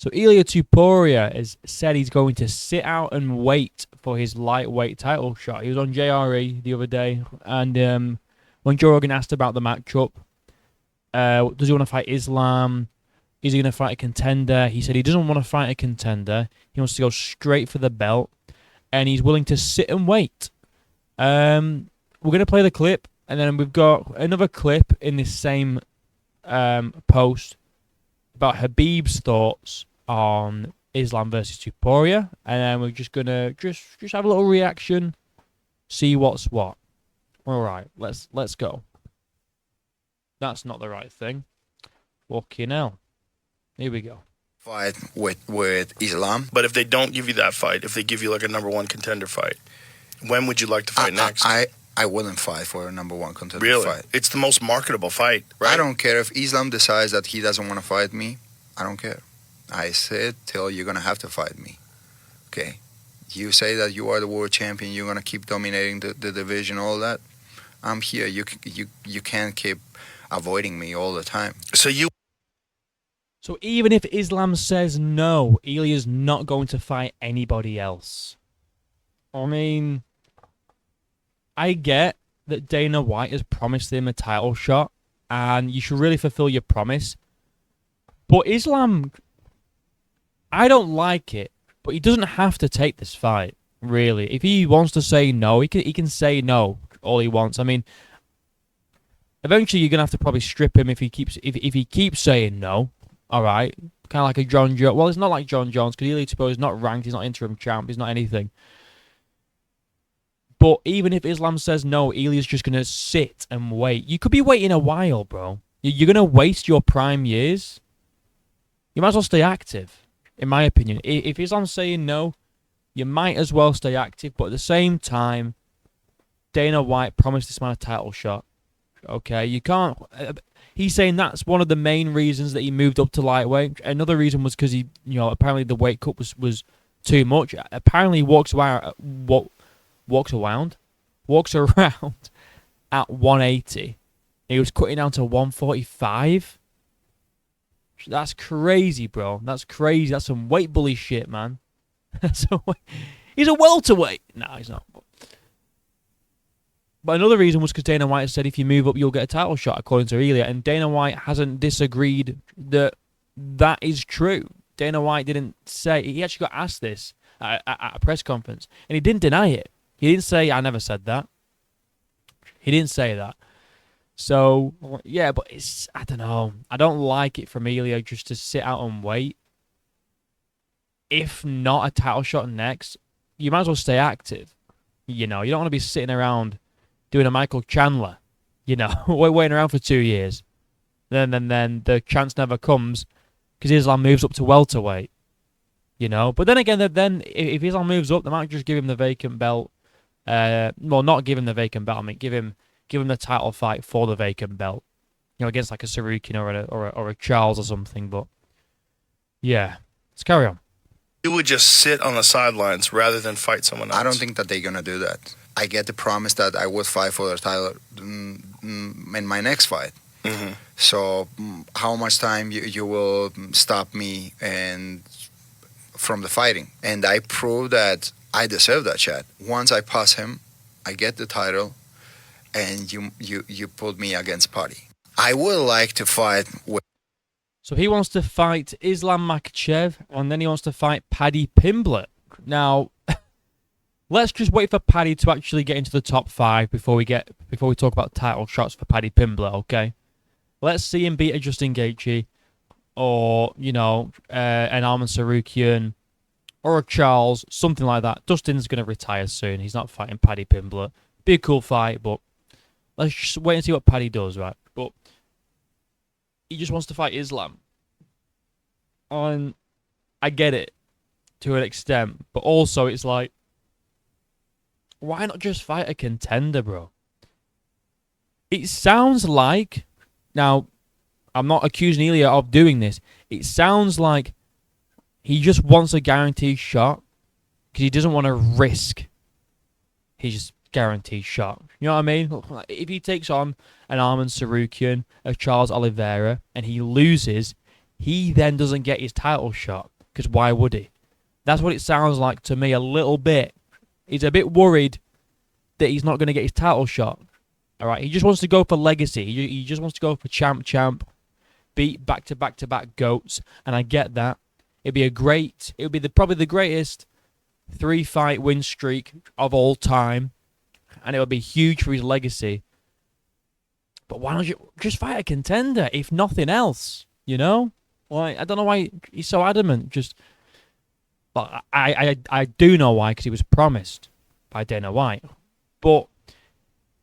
So Ilia Topuria has said he's going to sit out and wait for his lightweight title shot. He was on JRE the other day, and when Joe Rogan asked about the matchup, does he want to fight Islam? Is he going to fight a contender? He said he doesn't want to fight a contender. He wants to go straight for the belt, and he's willing to sit and wait. We're going to play the clip, and then we've got another clip in this same post about Habib's thoughts on Islam versus Topuria, and then we're just gonna just have a little reaction, see what's what. All right, let's go. That's not the right thing. Fucking hell. Here we go. Fight with Islam. But if they don't give you that fight, if they give you like a number one contender fight, when would you like to fight next? I wouldn't fight for a number one contender fight. It's the most marketable fight, right? I don't care if Islam decides that he doesn't want to fight me. I don't care. I said till you're gonna have to fight me. Okay. You say that you are the world champion. You're gonna keep dominating the division, all that. I'm here. You can't keep avoiding me all the time. So even if Islam says no, Ilia's not going to fight anybody else. I mean, I get that Dana White has promised him a title shot, and you should really fulfill your promise. But Islam, I don't like it, but he doesn't have to take this fight, really. If he wants to say no, he can say no all he wants. I mean, eventually you're going to have to probably strip him if he keeps saying no. All right, kind of like a John Jones. Well, it's not like John Jones because Ilia Topuria is not ranked. He's not interim champ. He's not anything. But even if Islam says no, Ilia's just going to sit and wait. You could be waiting a while, bro. You're going to waste your prime years. You might as well stay active, in my opinion. If Islam's saying no, you might as well stay active. But at the same time, Dana White promised this man a title shot. Okay, you can't... He's saying that's one of the main reasons that he moved up to lightweight. Another reason was because he, apparently the weight cut was too much. Apparently he walks around at 180. He was cutting down to 145. That's crazy, bro. That's crazy. That's some weight bully shit, man. He's a welterweight. No, he's not. But another reason was because Dana White said if you move up, you'll get a title shot, according to Ilia. And Dana White hasn't disagreed that is true. Dana White didn't say... He actually got asked this at a press conference, and he didn't deny it. He didn't say, I never said that. He didn't say that. So, yeah, but I don't know. I don't like it from Ilia just to sit out and wait. If not a title shot next, you might as well stay active. You don't want to be sitting around doing a Michael Chandler, waiting around for 2 years. Then the chance never comes because Islam moves up to welterweight, But then again, if Islam moves up, they might just give him the vacant belt. Well, not give him the vacant belt. I mean, give him the title fight for the vacant belt, against like a Sarukian or a Charles or something. But yeah, let's carry on. You would just sit on the sidelines rather than fight someone else. I don't think that they're gonna do that. I get the promise that I would fight for the title in my next fight. Mm-hmm. So how much time you will stop me and from the fighting? And I prove that I deserve that shot. Once I pass him, I get the title, and you put me against Paddy. I would like to fight with... So he wants to fight Islam Makhachev, and then he wants to fight Paddy Pimblett. Now, let's just wait for Paddy to actually get into the top 5 before we talk about title shots for Paddy Pimblett, okay? Let's see him beat a Justin Gaethje, or, an Arman Sarukian, or a Charles, something like that. Dustin's going to retire soon. He's not fighting Paddy Pimblett. Be a cool fight, but let's just wait and see what Paddy does, right? But he just wants to fight Islam. And I get it to an extent, but also it's like, why not just fight a contender, bro? It sounds like, now, I'm not accusing Ilia of doing this. It sounds like he just wants a guaranteed shot because he doesn't want to risk his guaranteed shot. You know what I mean? If he takes on an Arman Sarukian, a Charles Oliveira, and he loses, he then doesn't get his title shot. Because why would he? That's what it sounds like to me a little bit. He's a bit worried that he's not going to get his title shot. All right, he just wants to go for legacy. He just wants to go for champ, beat back-to-back goats, and I get that. It would be probably the greatest 3-fight win streak of all time, and it would be huge for his legacy. But why don't you just fight a contender, if nothing else? You know, like I don't know why he's so adamant. Just, but I do know why, because he was promised by Dana White. But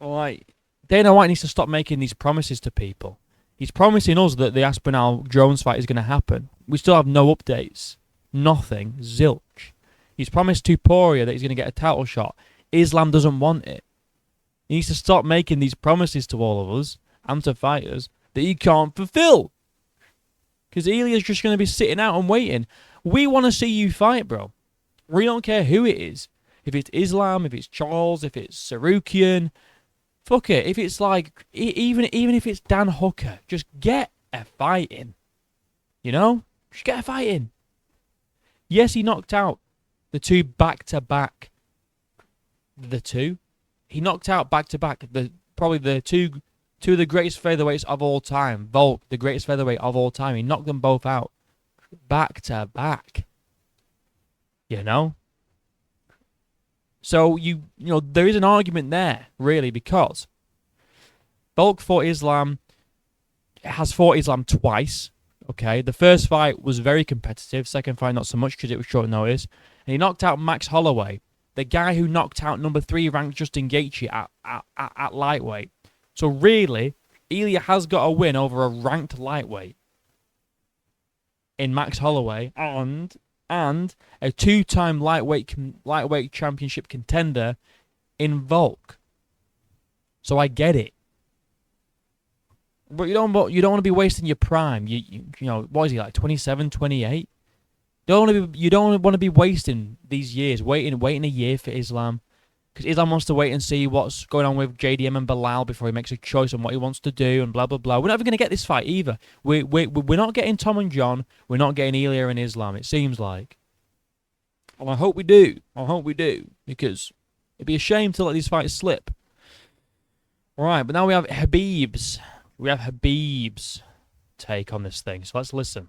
like Dana White needs to stop making these promises to people. He's promising us that the Aspinall-Jones fight is going to happen. We still have no updates. Nothing. Zilch. He's promised Topuria that he's going to get a title shot. Islam doesn't want it. He needs to stop making these promises to all of us and to fighters that he can't fulfill. Because Ilia's just going to be sitting out and waiting. We want to see you fight, bro. We don't care who it is. If it's Islam, if it's Charles, if it's Sarukian, fuck it. If it's like, even if it's Dan Hooker, just get a fight in. You know? Just get a fight in. Yes, he knocked out the two back-to-back. He knocked out back-to-back probably the two of the greatest featherweights of all time. Volk, the greatest featherweight of all time. He knocked them both out. Back-to-back. You know? So, you know, there is an argument there, really, because Volk has fought Islam twice, okay? The first fight was very competitive. Second fight, not so much, because it was short notice. And he knocked out Max Holloway, the guy who knocked out number 3 ranked Justin Gaethje at lightweight. So, really, Ilia has got a win over a ranked lightweight in Max Holloway, and a 2-time lightweight championship contender in Volk. So I get it. But you don't want to be wasting your prime. You know, what is he, like 27, 28? You don't want to be wasting these years, waiting a year for Islam. Because Islam wants to wait and see what's going on with JDM and Bilal before he makes a choice on what he wants to do and blah, blah, blah. We're never going to get this fight either. We're not getting Tom and John. We're not getting Ilia and Islam, it seems like. And I hope we do. Because it'd be a shame to let these fights slip. Right, but now we have Habib's take on this thing. So let's listen.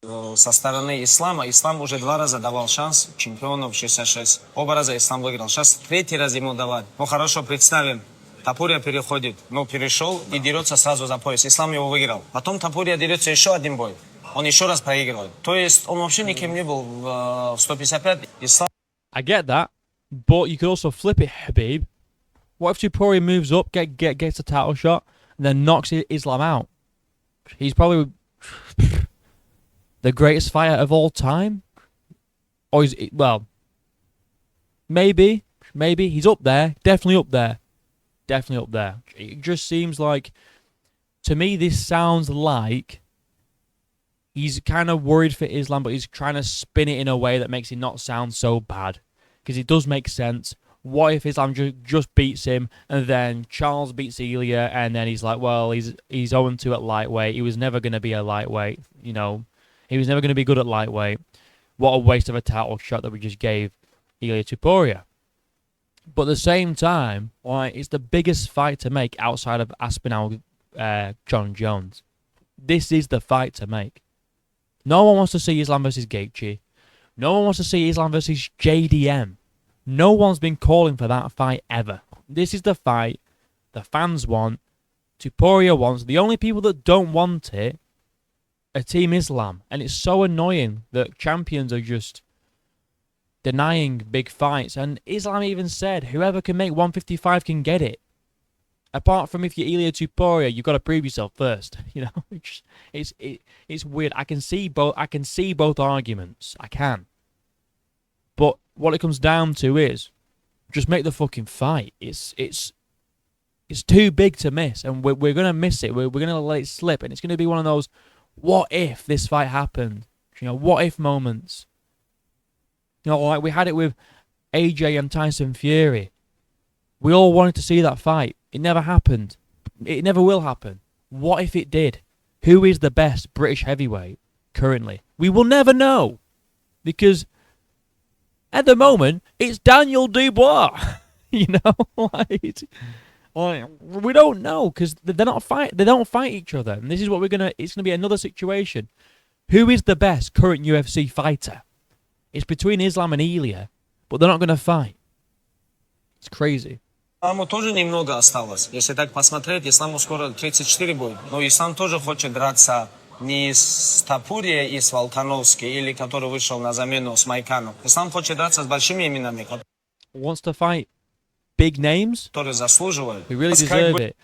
Со стороны Ислама. Ислам уже 2 раза давал шанс чемпиону в 66. Оба раза Ислам выиграл. Сейчас 3-й раз ему давать. Ну хорошо, представим. Топурия переходит. Ну перешел и дерется сразу за пояс. Ислам его выиграл. Потом Топурия дерется еще один бой. Он еще раз проигрывает. То есть он вообще никем не был в 155. Ислам... I get that, but you could also flip it, Habib. What if Topuria moves up, gets a title shot, and then knocks Islam out? He's probably the greatest fighter of all time. Or is it, well, maybe he's up there, definitely up there. It just seems like, to me, this sounds like he's kind of worried for Islam, but he's trying to spin it in a way that makes it not sound so bad. Because it does make sense. What if Islam just beats him, and then Charles beats Ilia, and then he's like, well, he's 0-2 at lightweight. He was never going to be a lightweight, you know. He was never going to be good at lightweight. What a waste of a title shot that we just gave Ilia Topuria. But at the same time, like, it's the biggest fight to make outside of Aspinall, John Jones. This is the fight to make. No one wants to see Islam versus Gaethje. No one wants to see Islam versus JDM. No one's been calling for that fight ever. This is the fight the fans want, Topuria wants. The only people that don't want it are Team Islam. And it's so annoying that champions are just denying big fights. And Islam even said, whoever can make 155 can get it. Apart from if you're Ilia Topuria, you've got to prove yourself first. You know, it's weird. I can see both arguments. I can. But what it comes down to is just make the fucking fight. It's too big to miss, and we're gonna miss it. We're gonna let it slip, and it's gonna be one of those what if this fight happened? You know, what if moments. You know, like we had it with AJ and Tyson Fury. We all wanted to see that fight. It never happened. It never will happen. What if it did? Who is the best British heavyweight? currently? We will never know. Because at the moment, it's Daniel Dubois. You know? We don't know because they're not fight. They don't fight each other. And this is what it's gonna be another situation. Who is the best current UFC fighter? It's between Islam and Ilia, but they're not gonna fight. It's crazy. Исламу тоже немного осталось. Если так посмотреть, Исламу скоро 34 будет. Но Ислам тоже хочет драться не с Topuria и с Волкановски, или который вышел на замену с Майканом. Ислам хочет драться с большими именами, Wants to fight big names. которые заслуживают. He really deserves it.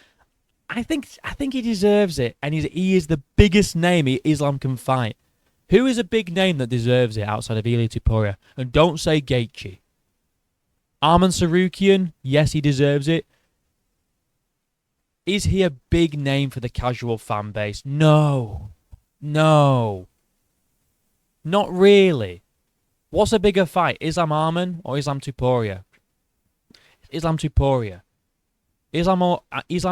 I think he deserves it, and he is the biggest name Islam can fight. Who is a big name that deserves it outside of Ilia Topuria? And don't say Gaethje. Arman Sarukian, yes, he deserves it. Is he a big name for the casual fan base? No. Not really. What's a bigger fight, Islam Arman or Islam Topuria? Islam Topuria. Islam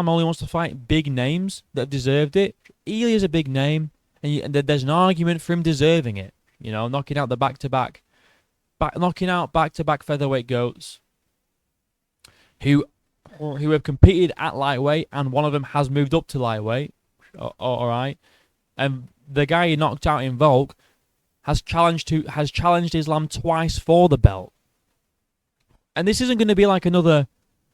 only wants to fight big names that have deserved it. Ilia's a big name, and there's an argument for him deserving it. You know, knocking out back-to-back featherweight goats who have competed at lightweight, and one of them has moved up to lightweight. All right, and the guy he knocked out in Volk has challenged Islam twice for the belt. And this isn't going to be like another,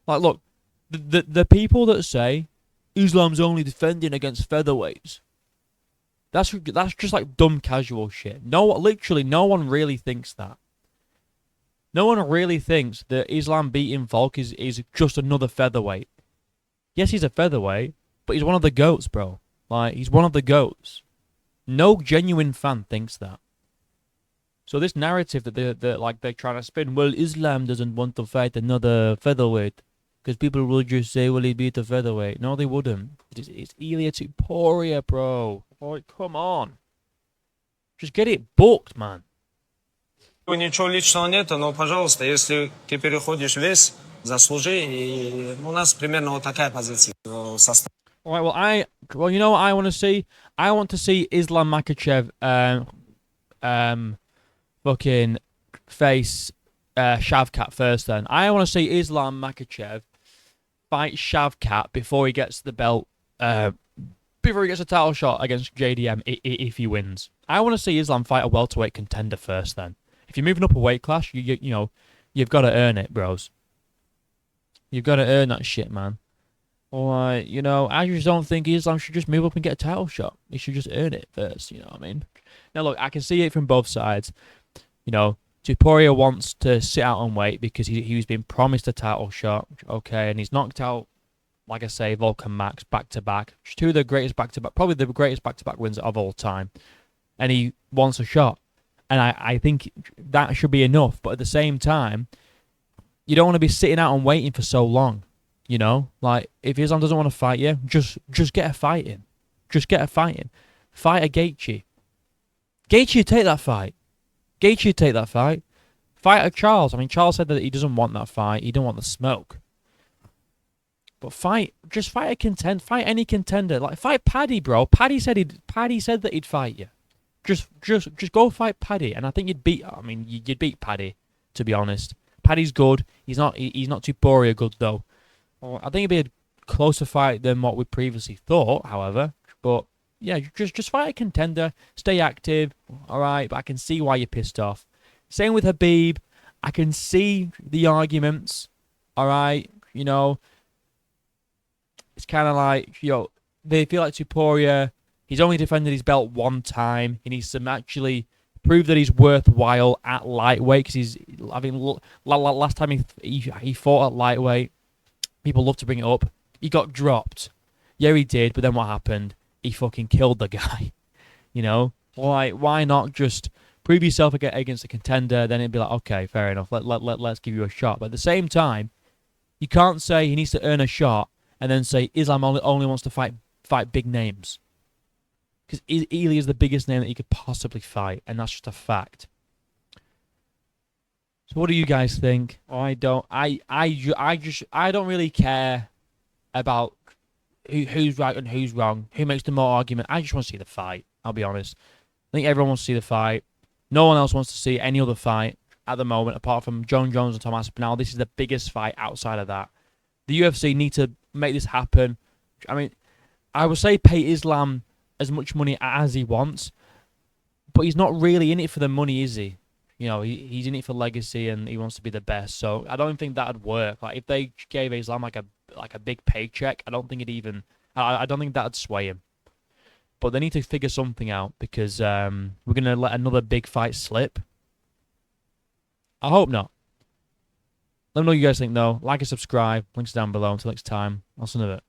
like, look, the people that say Islam's only defending against featherweights, that's just like dumb casual shit. Literally, no one really thinks that. No one really thinks that Islam beating Volk is just another featherweight. Yes, he's a featherweight, but he's one of the GOATs, bro. Like, he's one of the GOATs. No genuine fan thinks that. So this narrative that they're trying to spin, well, Islam doesn't want to fight another featherweight because people will just say, well, he beat a featherweight. No, they wouldn't. It's Ilia Topuria, bro. Like, come on. Just get it booked, man. Ничего личного нет, но, пожалуйста, если ты переходишь вес, заслужи. И у нас примерно вот такая позиция. All right, you know what I want to see? I want to see Islam Makhachev fucking face Shavkat first then. I want to see Islam Makhachev fight Shavkat before he gets the belt, before he gets a title shot against JDM if he wins. I want to see Islam fight a welterweight contender first then. If you're moving up a weight class, you know, you've got to earn it, bros. You've got to earn that shit, man. Or, you know, I just don't think Islam should just move up and get a title shot. He should just earn it first, you know what I mean? Now, look, I can see it from both sides. You know, Topuria wants to sit out and wait because he was being promised a title shot, okay, and he's knocked out, like I say, Volk and Max back-to-back. Two of the greatest back-to-back, probably the greatest back-to-back wins of all time. And he wants a shot. And I think that should be enough. But at the same time, you don't want to be sitting out and waiting for so long. You know? Like, if Islam doesn't want to fight you, just get a fight in. Just get a fight in. Fight a Gaethje. Gaethje would take that fight. Fight a Charles. I mean, Charles said that he doesn't want that fight. He don't want the smoke. But just fight a contender. Fight any contender. Like, fight Paddy, bro. Paddy said that he'd fight you. Just go fight Paddy, and I think you'd beat Paddy, to be honest. Paddy's good. He's not Topuria good though. I think it'd be a closer fight than what we previously thought, however. But yeah, just fight a contender. Stay active, all right. But I can see why you're pissed off. Same with Khabib. I can see the arguments, all right. You know, it's kind of like, you know, they feel like Topuria. He's only defended his belt one time. He needs to actually prove that he's worthwhile at lightweight. Because last time he fought at lightweight, people love to bring it up. He got dropped. Yeah, he did. But then what happened? He fucking killed the guy. You know, like, why not just prove yourself against a contender? Then it'd be like, okay, fair enough. Let's give you a shot. But at the same time, you can't say he needs to earn a shot and then say Islam only wants to fight big names. Because Ilia is the biggest name that he could possibly fight, and that's just a fact. So what do you guys think? I don't really care about who's right and who's wrong, who makes the more argument. I just want to see the fight, I'll be honest. I think everyone wants to see the fight. No one else wants to see any other fight at the moment, apart from John Jones and Tom Aspinall. This is the biggest fight outside of that. The UFC need to make this happen. I mean, I would say pay Islam as much money as he wants, but he's not really in it for the money, is he? You know, he's in it for legacy and he wants to be the best. So I don't think that'd work. Like if they gave Islam like a big paycheck, I don't think I don't think that'd sway him. But they need to figure something out because we're gonna let another big fight slip. I hope not. Let me know what you guys think though. Like and subscribe. Links down below. Until next time, I'll see you in a bit.